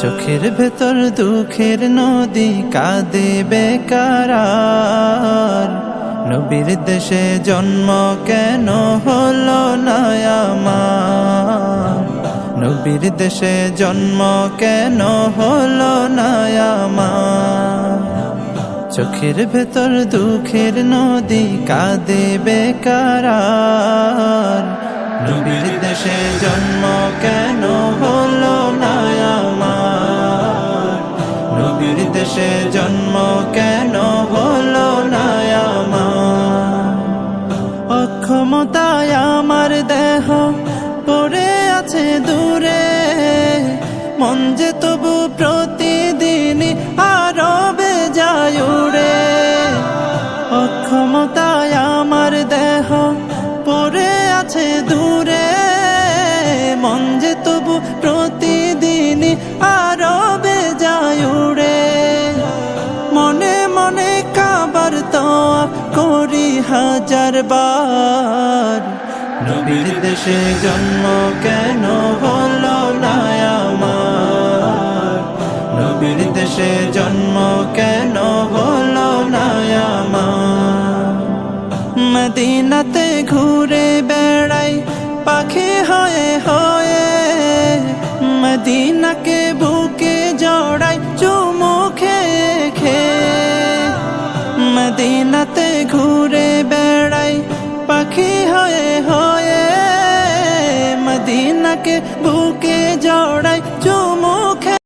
চোখের ভেতর দুঃখের নদী কাঁদে বেকার। নবীর দেশে জন্ম কেন হলো না আমার? নবীর দেশে জন্ম কেন হলো না আমার? চোখের ভেতর দুঃখের নদী কাঁদে বেকার। নবীর দেশে জন্ম কেন হলো না আমার? নবীর দেশে জন্ম কেন হলো না আমার? অক্ষমতায় আমার দেহ পড়ে আছে দূরে, মন যে তবু প্রতিদিন আরো বেজায় উড়ে। অক্ষমতায় আমার দেহ পড়ে আছে দূরে, মন যে তবু প্রতিদিন আরো বেজায় উড়ে। মনে মনে কাবার তওয়াফ করি হাজার বার। নবীর দেশে জন্ম কেন হলো না আমার? নবীর দেশে জন্ম কেন হলো না আমার? মদিনাতে ঘুরে বেড়াই পাখি হয়ে হয়ে, মদিনাকে বুকে জড়াই চুমু খেয়ে খেয়ে। মদিনাতে ঘুরে বেড়াই পাখি হয়ে হয়ে, মদিনাকে বুকে জড়াই